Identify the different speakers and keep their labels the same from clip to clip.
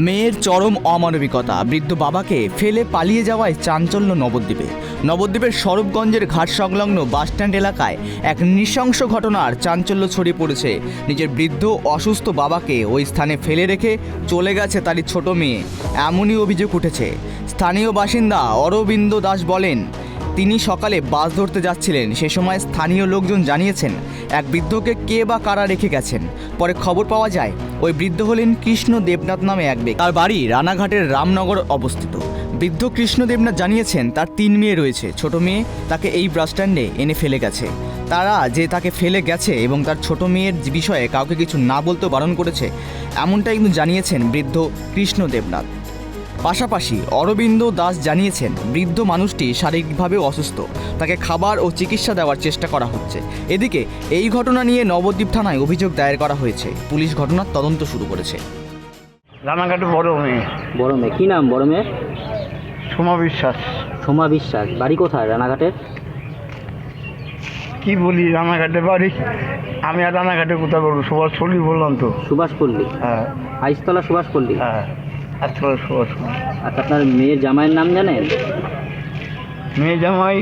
Speaker 1: মেয়ের চরম অমানবিকতা, বৃদ্ধ বাবাকে ফেলে পালিয়ে যাওয়ায় চাঞ্চল্য নবদ্বীপের স্বরূপগঞ্জের ঘাট সংলগ্ন বাসস্ট্যান্ড এলাকায় এক নৃশংস ঘটনার চাঞ্চল্য ছড়িয়ে পড়েছে। নিজের বৃদ্ধ অসুস্থ বাবাকে ওই স্থানে ফেলে রেখে চলে গেছে তারই ছোট মেয়ে, এমনই অভিযোগ উঠেছে। স্থানীয় বাসিন্দা অরবিন্দ দাস বলেন, তিনি সকালে বাস ধরতে যাচ্ছিলেন। সে সময় স্থানীয় লোকজন জানিয়েছেন এক বৃদ্ধকে কে বা কারা রেখে গেছেন। পরে খবর পাওয়া যায় ওই বৃদ্ধ হলেন কৃষ্ণ দেবনাথ নামে এক ব্যক্তি। তার বাড়ি রানাঘাটের রামনগর অবস্থিত। বৃদ্ধ কৃষ্ণ দেবনাথ জানিয়েছেন তার 3 মেয়ে রয়েছে। ছোট মেয়ে তাকে এই বাসস্ট্যান্ডে এনে ফেলে গেছে। তারা যে তাকে ফেলে গেছে এবং তার ছোট মেয়ের বিষয়ে কাউকে কিছু না বলতে বারণ করেছে, এমনটাই কিন্তু জানিয়েছেন বৃদ্ধ কৃষ্ণ দেবনাথ। পাশাপাশি অরবিন্দ দাস জানিয়েছেন বৃদ্ধ মানুষটি শারীরিকভাবে অসুস্থ, তাকে খাবার ও চিকিৎসা দেওয়ার চেষ্টা করা হচ্ছে। এদিকে এই ঘটনা নিয়ে নবদ্বীপ থানায় অভিযোগ দায়ের করা হয়েছে। পুলিশ ঘটনার তদন্ত শুরু করেছে।
Speaker 2: রানাঘাটে বড় মেয়ে।
Speaker 3: বড় মেয়ে কি নাম? বড় মেয়ের
Speaker 2: সোমা বিশ্বাস।
Speaker 3: সোমা বিশ্বাস। বাড়ি কোথায় রানাঘাটের?
Speaker 2: কি বলি, রানাঘাটে বাড়ি। আমি আর রানাঘাটে কোথায় বলবো, সুভাষপল্লী বললাম তো।
Speaker 3: সুভাষপল্লী।
Speaker 2: হ্যাঁ
Speaker 3: হাইস্তলা সুভাষপল্লী।
Speaker 2: হ্যাঁ, আজকে সুভাষপল্লী।
Speaker 3: আচ্ছা, আপনার মেয়ের জামাইয়ের নাম জানেন?
Speaker 2: মেয়ে জামাই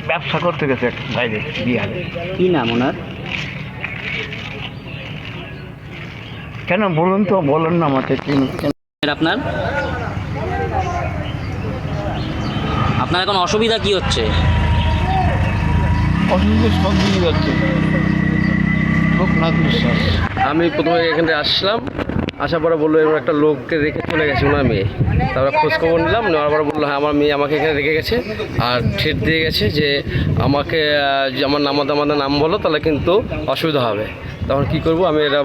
Speaker 2: ব্যবসা করতে গেছে বাইরে, বিহারে।
Speaker 3: কি নাম ওনার?
Speaker 2: কেন বলুন তো, বলেন না আমাকে।
Speaker 3: আপনার আপনার এখন অসুবিধা কি হচ্ছে?
Speaker 2: অসুবিধা সব দিকে যাচ্ছে। লোকনাথ বিশ্বাস।
Speaker 4: আমি প্রথমে এখানে আসলাম, আসার পরে বললো এরকম একটা লোককে রেখে চলে গেছে ওনার মেয়ে। তারপরে খোঁজখবর নিলাম, নেওয়ার পরে বললো হ্যাঁ আমার মেয়ে আমাকে এখানে রেখে গেছে আর ঠেট দিয়ে গেছে যে আমাকে যে আমার আমাদের নাম বলো তাহলে কিন্তু অসুবিধা হবে। তখন কী করবো, আমি এটা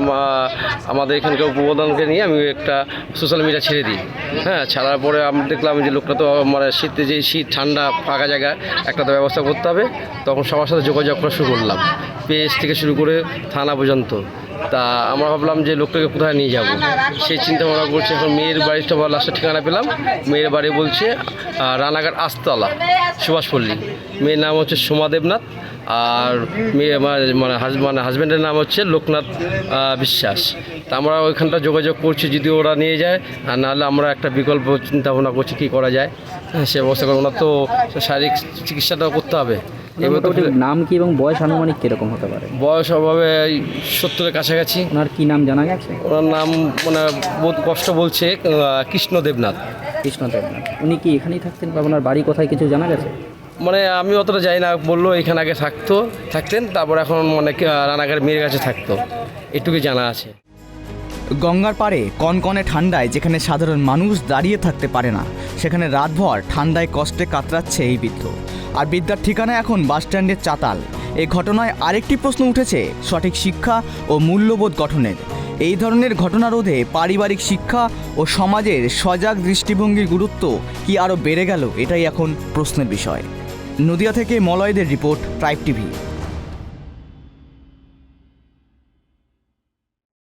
Speaker 4: আমাদের এখানকার উপপ্রধানকে নিয়ে আমি একটা সোশ্যাল মিডিয়া ছেড়ে দিই। হ্যাঁ, ছাড়ার পরে আমি দেখলাম যে লোকটা তো মানে শীতে, যে শীত ঠান্ডা ফাঁকা জায়গায় একটা তো ব্যবস্থা করতে হবে। তখন সবার সাথে যোগাযোগ করা শুরু করলাম, পেজ থেকে শুরু করে থানা পর্যন্ত। তা আমরা ভাবলাম যে লোকটাকে কোথায় নিয়ে যাব, সেই চিন্তা ভাবনা করছি। এখন মেয়ের বাড়িটা লাস্টের ঠিকানা পেলাম। মেয়ের বাড়ি বলছে রানাঘাট আস্তলা সুভাষপল্লী। মেয়ের নাম হচ্ছে সোমা দেবনাথ আর মেয়ে মানে হাজব্যান্ডের নাম হচ্ছে লোকনাথ বিশ্বাস। তা আমরা ওইখানটা যোগাযোগ করছি, যদি ওরা নিয়ে যায়, আর নাহলে আমরা একটা বিকল্প চিন্তা ভাবনা করছি কী করা যায়। হ্যাঁ, সে ব্যবস্থা করে। ওনার তো শারীরিক চিকিৎসাটাও করতে হবে।
Speaker 3: নাম কি এবং বয়স আনুমানিক কীরকম হতে পারে?
Speaker 4: বয়স অভাবে 70-এর কাছাকাছি।
Speaker 3: ওনার কি নাম জানা গেছে?
Speaker 4: ওনার নাম মানে বহুত কষ্ট বলছে কৃষ্ণ দেবনাথ।
Speaker 3: কৃষ্ণ দেবনাথ। উনি কি এখানেই থাকতেন বা ওনার বাড়ি কোথায় কিছু জানা গেছে?
Speaker 4: মানে আমি অতটা যাই না, বললো এখানে আগে থাকতেন, তারপর এখন মানে রানাঘাট মেয়ের কাছে থাকতো, এটুকুই জানা আছে।
Speaker 1: গঙ্গার পাড়ে কনকনে ঠান্ডায় যেখানে সাধারণ মানুষ দাঁড়িয়ে থাকতে পারে না, সেখানে রাতভর ঠান্ডায় কষ্টে কাতরাচ্ছে এই বৃদ্ধ। আর বৃদ্ধার ঠিকানা এখন বাসস্ট্যান্ডের চাতাল। এই ঘটনায় আরেকটি প্রশ্ন উঠেছে সঠিক শিক্ষা ও মূল্যবোধ গঠনের। এই ধরনের ঘটনা রোধে পারিবারিক শিক্ষা ও সমাজের সজাগ দৃষ্টিভঙ্গির গুরুত্ব কি আরও বেড়ে গেল, এটাই এখন প্রশ্নের বিষয়। নদিয়া থেকে মলয়দের রিপোর্ট, ট্রাইব টিভি।